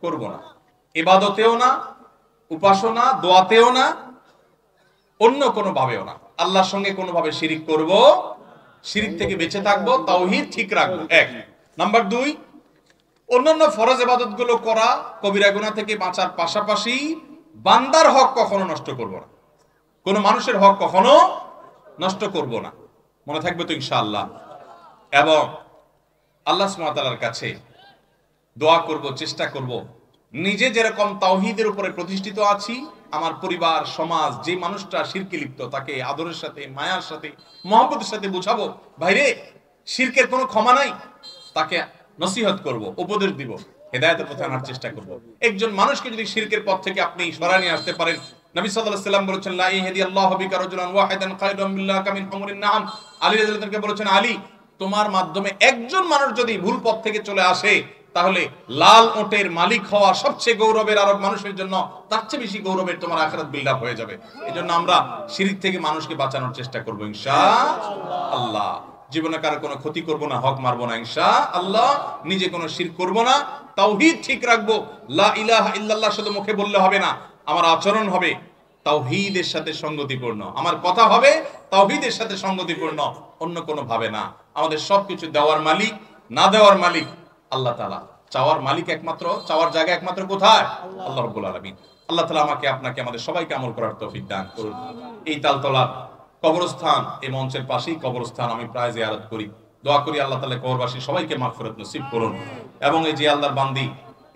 করব না, ইবাদতেও না, উপাসনা দোয়াতেও না, অন্য কোনো ভাবেও না। আল্লাহর সঙ্গে কোনো ভাবে শিরিক করব, শিরিক থেকে বেঁচে থাকবো, তাওহীদ ঠিক রাখবো। 1 নাম্বার 2, অন্যান্য ফরজ ইবাদতগুলো করা, কবিরা গুনাহ থেকে বাঁচার পাশাপাশি বান্দার হক কখনো নষ্ট করব না, কোনো মানুষের হক কখনো নষ্ট করব না। মনে থাকবে তো ইনশাআল্লাহ। এবং আল্লাহ সুবহানাহু ওয়া তাআলার কাছে দোয়া করব, চেষ্টা করব, নিজে যেরকম তাওহীদের উপরে প্রতিষ্ঠিত আছি, আমার পরিবার, সমাজ, যে মানুষটা শিরকে লিপ্ত, তাকে আদরের সাথে, মায়ার সাথে, মহব্বতের সাথে বুঝাবো, ভাইরে শিরকের কোনো ক্ষমা নাই। তাকে নসিহত করব, উপদেশ দিব, হেদায়েতের পথে আনার চেষ্টা করব। একজন মানুষকে যদি শিরকের পথ থেকে আপনি সরায় নিয়ে আসতে পারেন, নবী সাল্লাল্লাহু আলাইহি ওয়াসাল্লাম বলেছেন, লা ইয়াহদিয়াল্লাহু বিকা রাজুলান ওয়াহিদান খায়রুম মিল্লাকা মিন হুমুরিন নাআম। আলী রাদিয়াল্লাহু আনহু বলেছেন, আলী, তোমার মাধ্যমে একজন মানুষ যদি ভুল পথ থেকে চলে আসে, তাহলে লাল ওটের মালিক হওয়া সবচেয়ে গৌরবের আরব মানুষের জন্য তার চেয়ে বেশি গৌরবের তোমার আখিরাত বিল্ড আপ হয়ে যাবে। এজন্য আমরা শিরক থেকে মানুষকে বাঁচানোর চেষ্টা করব ইনশাআল্লাহ। জীবনে কারো কোনো ক্ষতি করব না, হক মারব না ইনশাআল্লাহ। নিজে কোনো শিরক করব না, তাওহীদ ঠিক রাখবো। লা ইলাহা ইল্লাল্লাহ শুধু মুখে বললে হবে না, আমার আচরণ হবে তাওহীদের সাথে সঙ্গতিপূর্ণ, আমার কথা হবে তাওহীদের সাথে সঙ্গতিপূর্ণ, অন্য কোনো ভাবে না। আমাদের সবকিছু দেওয়ার মালিক, না দেওয়ার মালিক আল্লাহ তাআলা। চাওয়ার মালিক একমাত্র, চাওয়ার জায়গা একমাত্র কোথায়? আল্লাহ রাব্বুল আলামিন। আল্লাহ তাআলা আমাকে, আপনাকে, আমাদের সবাইকে আমল করার তৌফিক দান করুন। এই তালতলার কবরস্থান, এই মঞ্চের পাশেই কবরস্থান, আমি প্রায় জিয়ারত করি, দোয়া করি আল্লাহ তাআলা কবরবাসী সবাইকে মাগফিরাত নসিব করুন। এবং এই যে আল্লাহর বান্দি,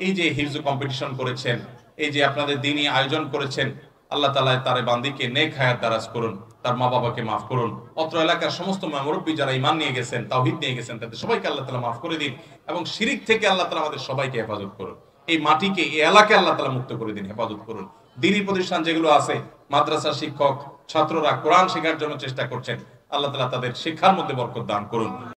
এই যে হিফজ কম্পিটিশন করেছেন, এই যে আপনাদের দ্বীনি আয়োজন করেছেন, আল্লাহ তাআলা তার বান্দিকে নেক হায়াত দারাজ করুন, তার মা বাবাকে মাফ করুন। অত্র এলাকার সমস্ত মুরব্বী যারা ঈমান নিয়ে গেছেন, তাওহীদ নিয়ে গেছেন, তাদের সবাইকে আল্লাহ তাআলা মাফ করে দিন। এবং শিরিক থেকে আল্লাহ তাআলা আমাদের সবাইকে হেফাজত করুন। এই মাটিকে, এই এলাকাকে আল্লাহ তাআলা মুক্ত করে দিন, হেফাজত করুন। দ্বীনি প্রতিষ্ঠান যেগুলো আছে, মাদ্রাসা শিক্ষক, ছাত্ররা কোরআন শেখার জন্য চেষ্টা করছেন, আল্লাহ তাআলা তাদের শিক্ষার মধ্যে বরকত দান করুন।